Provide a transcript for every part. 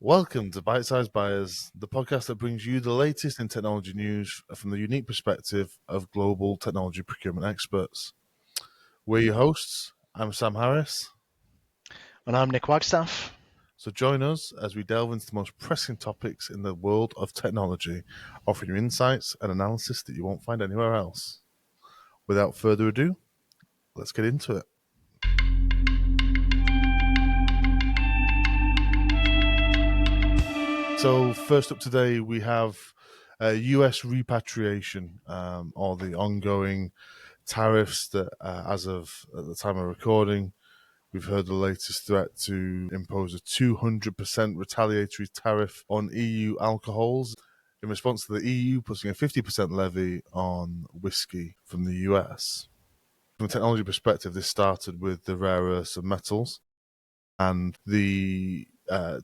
Welcome to Bite Size Buyers, the podcast that brings you the latest in technology news from the unique perspective of global technology procurement experts. We're your hosts. I'm Sam Harris. And I'm Nick Wagstaff. So join us as we delve into the most pressing topics in the world of technology, offering you insights and analysis that you won't find anywhere else. Without further ado, let's get into it. So first up today, we have US repatriation, or the ongoing tariffs that, as of at the time of recording, we've heard the latest threat to impose a 200% retaliatory tariff on EU alcohols in response to the EU putting a 50% levy on whiskey from the US. From a technology perspective, this started with the rare earths and metals, and the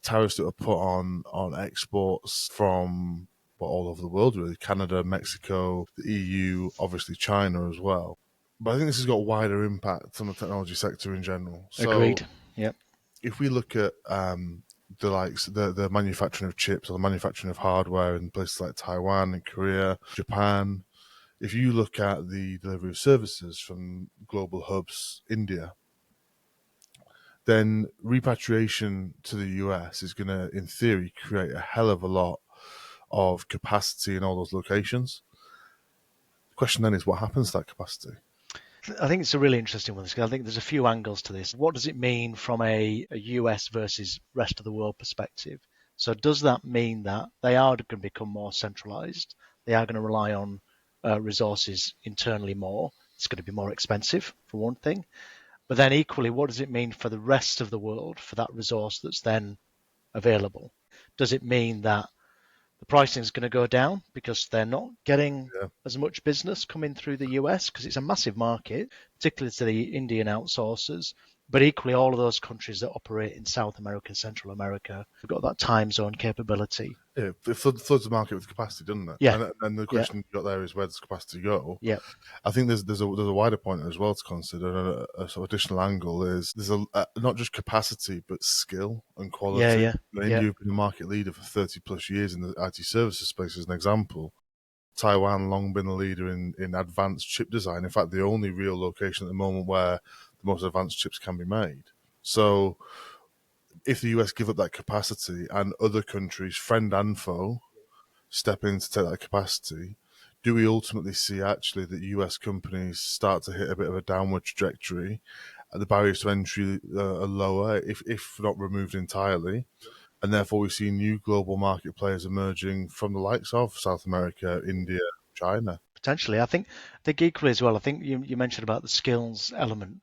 tariffs that were put on exports from all over the world, really. Canada, Mexico, the EU, obviously China as well. But I think this has got wider impact on the technology sector in general. Agreed. Yep. If we look at the manufacturing of chips or the manufacturing of hardware in places like Taiwan and Korea, Japan, if you look at the delivery of services from global hubs, India, then repatriation to the US is going to, in theory, create a hell of a lot of capacity in all those locations. The question then is, what happens to that capacity? I think it's a really interesting one. I think there's a few angles to this. What does it mean from a US versus rest of the world perspective? So does that mean that they are going to become more centralized? They are going to rely on resources internally more. It's going to be more expensive, for one thing. But then equally, what does it mean for the rest of the world, for that resource that's then available? Does it mean that the pricing is going to go down because they're not getting as much business coming through the US because it's a massive market, particularly to the Indian outsourcers, but equally all of those countries that operate in South America, Central America, have got that time zone capability. Yeah, it floods the market with capacity, doesn't it? Yeah. And the question you've got there is, where does capacity go? Yeah. I think there's a wider point as well to consider. A sort of additional angle is there's not just capacity but skill and quality. India have been a market leader for 30 plus years in the IT services space, as an example. Taiwan long been a leader in advanced chip design. In fact, the only real location at the moment where the most advanced chips can be made. So if the US give up that capacity and other countries, friend and foe, step in to take that capacity, do we ultimately see actually that US companies start to hit a bit of a downward trajectory? The barriers to entry are lower, if not removed entirely, and therefore we see new global market players emerging from the likes of South America, India, China. Potentially. I think equally as well, I think you mentioned about the skills element.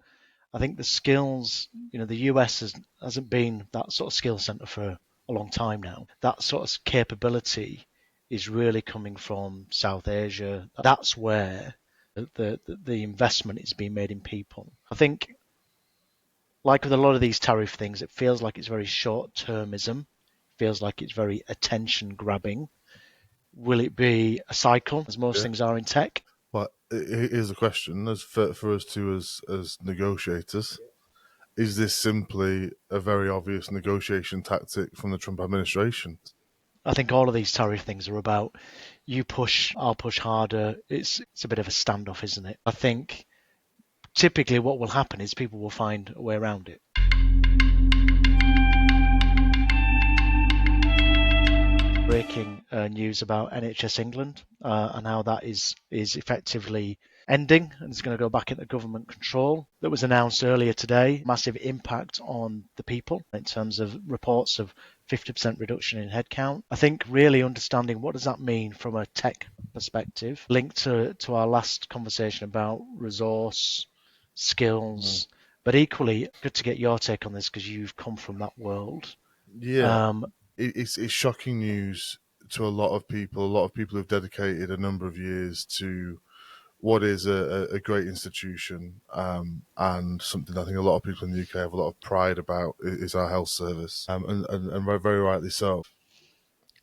I think the skills, the US hasn't been that sort of skill center for a long time now. That sort of capability is really coming from South Asia. That's where the investment is being made in people. I think, like with a lot of these tariff things, it feels like it's very short-termism. It feels like it's very attention-grabbing. Will it be a cycle, as most things are in tech? Well, here's a question: as for us two as negotiators, is this simply a very obvious negotiation tactic from the Trump administration? I think all of these tariff things are about you push, I'll push harder. It's a bit of a standoff, isn't it? I think typically what will happen is people will find a way around it. Breaking news about NHS England and how that is effectively ending and it's going to go back into government control. That was announced earlier today. Massive impact on the people in terms of reports of 50% reduction in headcount. I think really understanding what does that mean from a tech perspective, linked to our last conversation about resource, skills, but equally good to get your take on this because you've come from that world. Yeah. It's shocking news to a lot of people. A lot of people who've dedicated a number of years to what is a great institution, and something I think a lot of people in the UK have a lot of pride about is our health service, and very rightly so.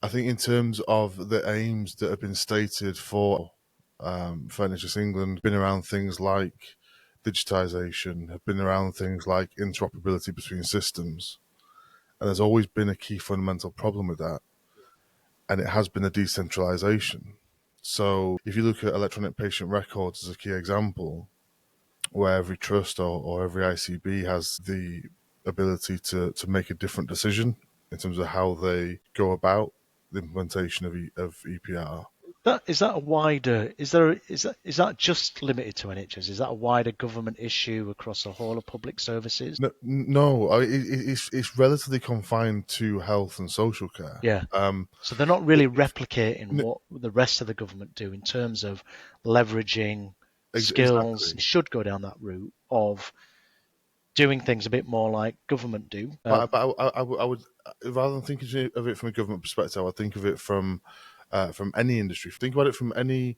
I think in terms of the aims that have been stated for NHS England, been around things like digitisation, have been around things like interoperability between systems. And there's always been a key fundamental problem with that, and it has been the decentralization. So if you look at electronic patient records as a key example, where every trust or every ICB has the ability to make a different decision in terms of how they go about the implementation of EPR. Is that just limited to NHS? Is that a wider government issue across the whole of public services? No, it's relatively confined to health and social care. Yeah. So they're not really replicating what the rest of the government do in terms of leveraging skills. Exactly. It should go down that route of doing things a bit more like government do. But I would, rather than thinking of it from a government perspective, I would think of it from any industry. Think about it from any,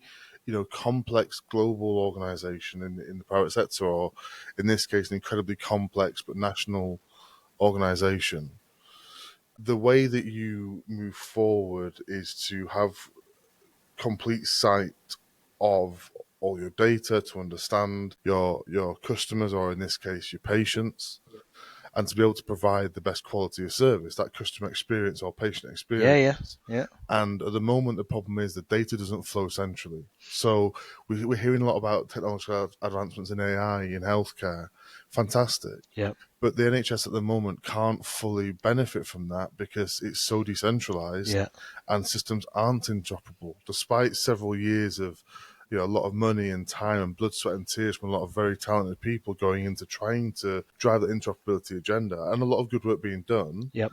complex global organization in the private sector, or in this case, an incredibly complex but national organization. The way that you move forward is to have complete sight of all your data to understand your customers, or in this case, your patients, and to be able to provide the best quality of service, that customer experience or patient experience. Yeah. And at the moment, the problem is that data doesn't flow centrally. So we're hearing a lot about technological advancements in AI in healthcare. Fantastic. Yeah. But the NHS at the moment can't fully benefit from that because it's so decentralized, and systems aren't interoperable, despite several years of a lot of money and time and blood, sweat and tears from a lot of very talented people going into trying to drive the interoperability agenda, and a lot of good work being done. Yep.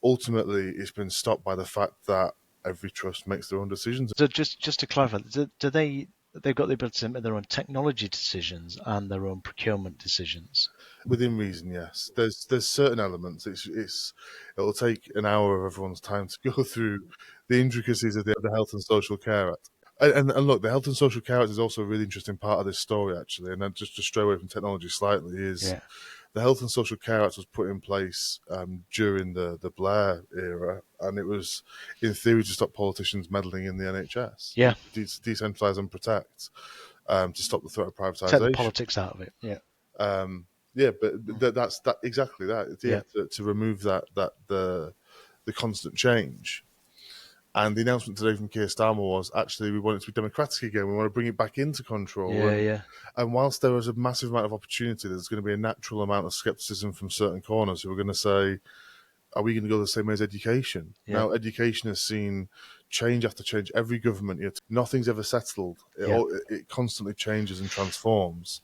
Ultimately, it's been stopped by the fact that every trust makes their own decisions. So just to clarify, do they've got the ability to make their own technology decisions and their own procurement decisions? Within reason, yes. There's certain elements. It'll take an hour of everyone's time to go through the intricacies of the Health and Social Care Act. And look, the Health and Social Care Act is also a really interesting part of this story, actually. And then just to stray away from technology slightly, the Health and Social Care Act was put in place during the Blair era, and it was, in theory, to stop politicians meddling in the NHS. Yeah. Decentralise and protect, to stop the threat of privatisation. Take the politics out of it. Yeah. But that's exactly that. To remove the constant change. And the announcement today from Keir Starmer was, actually, we want it to be democratic again. We want to bring it back into control. And whilst there is a massive amount of opportunity, there's going to be a natural amount of scepticism from certain corners who are going to say, are we going to go the same way as education? Now, education has seen change after change. Every government, nothing's ever settled. It constantly changes and transforms.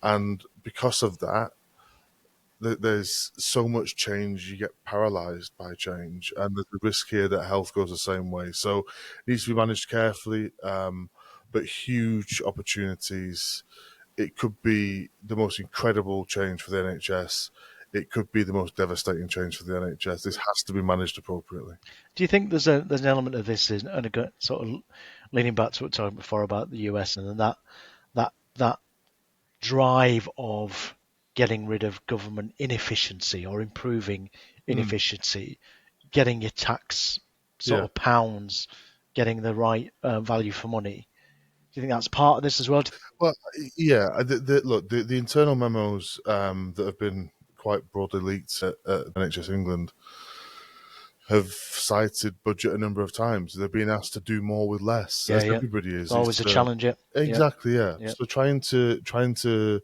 And because of that, there's so much change, you get paralyzed by change, and there's a risk here that health goes the same way. So it needs to be managed carefully, but huge opportunities. It could be the most incredible change for the NHS. It could be the most devastating change for the NHS. This has to be managed appropriately. Do you think there's an element of this, and sort of leaning back to what we talked before about the US, and then that drive of getting rid of government inefficiency or improving inefficiency, getting your tax sort of pounds, getting the right value for money? Do you think that's part of this as well? Well, yeah. Look, the internal memos that have been quite broadly leaked at NHS England have cited budget a number of times. They're being asked to do more with less, as everybody is. It's always a challenge. Exactly, yeah. So trying to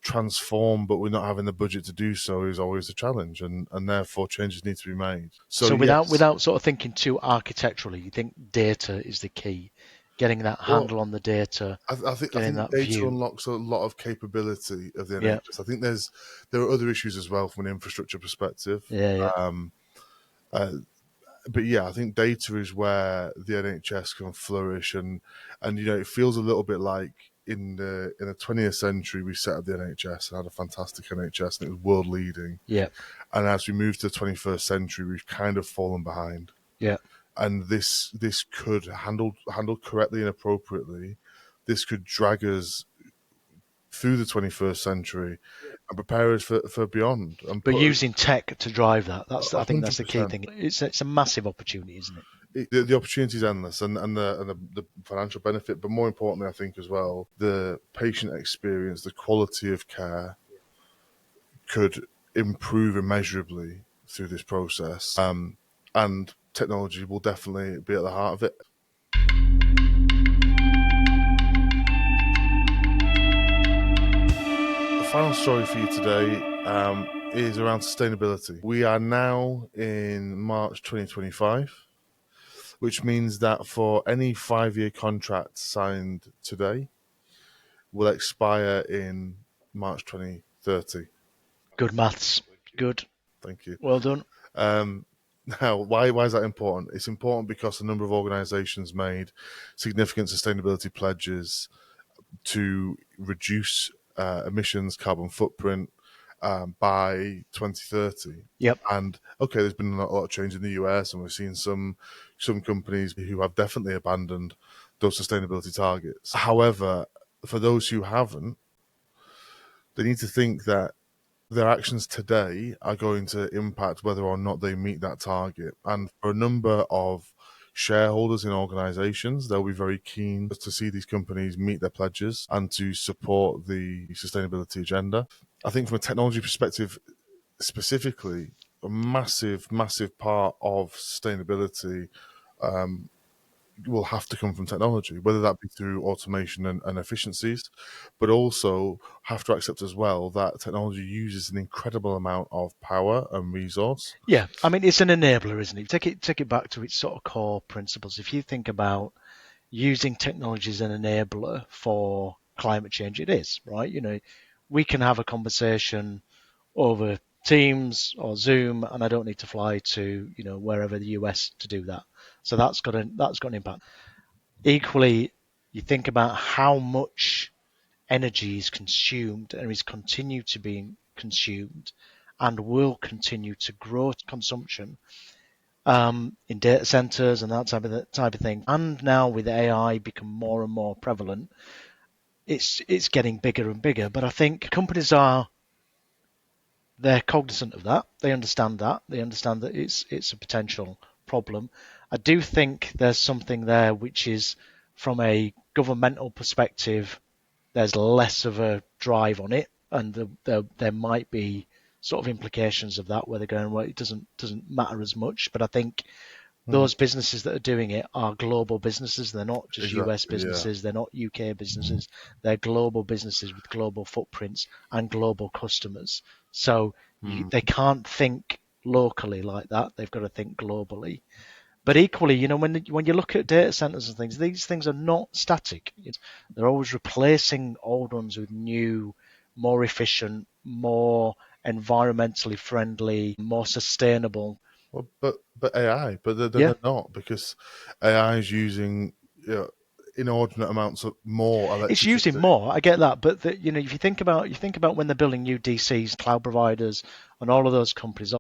transform, but we're not having the budget to do so, is always a challenge, and therefore changes need to be made. So without sort of thinking too architecturally, you think data is the key, getting that handle on the data. I think data unlocks a lot of capability of the NHS. I think there are other issues as well from an infrastructure perspective. But I think data is where the NHS can flourish, and it feels a little bit like in the 20th century we set up the NHS and had a fantastic NHS, and it was world leading. Yeah. And as we move to the 21st century, we've kind of fallen behind. Yeah. And this could handled correctly and appropriately, this could drag us through the 21st century and prepare us for beyond. But using tech to drive that, I think that's the key thing. It's a massive opportunity, isn't it? The opportunity is endless, and the financial benefit, but more importantly, I think as well, the patient experience, the quality of care could improve immeasurably through this process, and technology will definitely be at the heart of it. The final story for you today is around sustainability. We are now in March 2025, which means that for any 5-year contract signed today will expire in March 2030. Good maths. Good. Thank you. Well done. Now, why is that important? It's important because a number of organisations made significant sustainability pledges to reduce emissions, carbon footprint by 2030. Yep. And okay, there's been a lot of change in the US, and we've seen some companies who have definitely abandoned those sustainability targets. However, for those who haven't, they need to think that their actions today are going to impact whether or not they meet that target. And for a number of shareholders in organizations, they'll be very keen to see these companies meet their pledges and to support the sustainability agenda. I think from a technology perspective, specifically, a massive part of sustainability will have to come from technology, whether that be through automation and efficiencies, but also have to accept as well that technology uses an incredible amount of power and resource. Yeah, I mean, it's an enabler, isn't it? Take it back to its sort of core principles. If you think about using technology as an enabler for climate change, it is, right? You know, we can have a conversation over Teams or Zoom, and I don't need to fly to, you know, wherever the US to do that. So that's got an impact. Equally, you think about how much energy is consumed and is continued to be consumed and will continue to grow consumption in data centers and that type of thing. And now with AI become more and more prevalent, it's getting bigger and bigger. But I think companies they're cognizant of that. They understand that. They understand that it's a potential problem. I do think there's something there which is, from a governmental perspective, there's less of a drive on it, and there might be sort of implications of that where they're going, well, it doesn't matter as much. But I think those businesses that are doing it are global businesses. They're not just US businesses. Yeah. They're not UK businesses. They're global businesses with global footprints and global customers. So they can't think locally like that. They've got to think globally. But equally, you know, when you look at data centers and things, these things are not static. They're always replacing old ones with new, more efficient, more environmentally friendly, more sustainable. Well, but AI, but they're not, because AI is using, you know, inordinate amounts of more electricity. It's using more. I get that, but you know, if you think about when they're building new DCs, cloud providers, and all of those companies,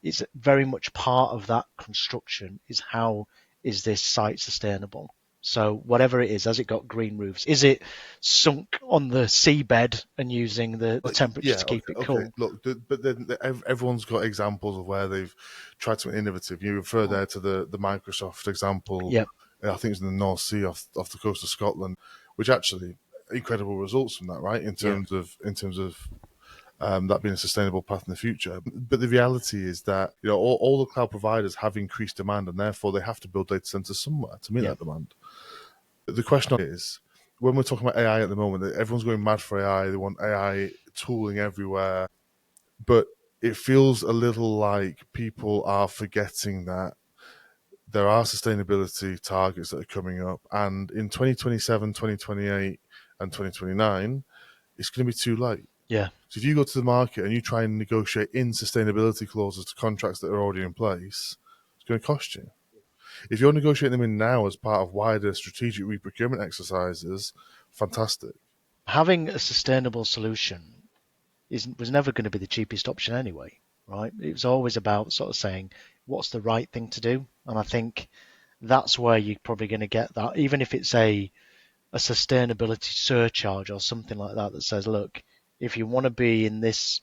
it's very much part of that construction. Is how is this site sustainable? So whatever it is, has it got green roofs? Is it sunk on the seabed and using the temperature to keep it cool? Okay. Look, but then everyone's got examples of where they've tried something innovative. You refer there to the Microsoft example. Yeah. I think it's in the North Sea off the coast of Scotland, which actually incredible results from that, right? In terms of that being a sustainable path in the future. But the reality is that, you know, all the cloud providers have increased demand, and therefore they have to build data centers somewhere to meet that demand. The question is, when we're talking about AI at the moment, everyone's going mad for AI. They want AI tooling everywhere, but it feels a little like people are forgetting that there are sustainability targets that are coming up, and in 2027, 2028, and 2029, it's going to be too late. Yeah. So if you go to the market and you try and negotiate in sustainability clauses to contracts that are already in place, it's going to cost you. If you're negotiating them in now as part of wider strategic reprocurement exercises, fantastic. Having a sustainable solution was never going to be the cheapest option anyway, right? It was always about sort of saying, what's the right thing to do? And I think that's where you're probably going to get that, even if it's a sustainability surcharge or something like that says, look, if you want to be in this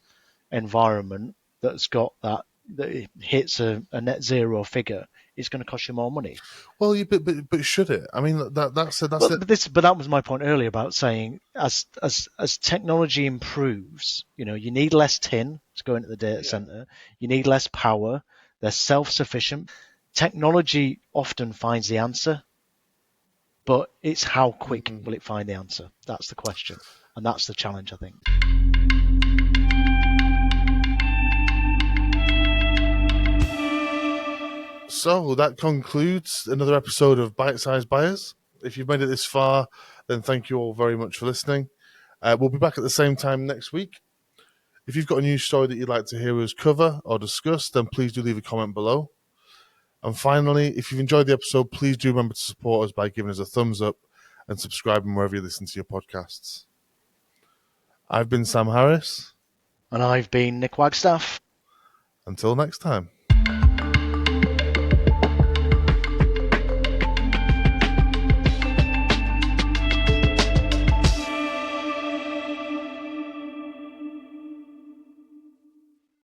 environment that's got that it hits a net zero figure, it's going to cost you more money. Well, but should it? I mean, that's it. But that was my point earlier about saying as technology improves, you need less tin to go into the data center. You need less power. They're self-sufficient. Technology often finds the answer, but it's how quick will it find the answer? That's the question, and that's the challenge, I think. So that concludes another episode of Bite Size Buyers. If you've made it this far, then thank you all very much for listening. We'll be back at the same time next week. If you've got a news story that you'd like to hear us cover or discuss, then please do leave a comment below. And finally, if you've enjoyed the episode, please do remember to support us by giving us a thumbs up and subscribing wherever you listen to your podcasts. I've been Sam Harris. And I've been Nick Wagstaff. Until next time.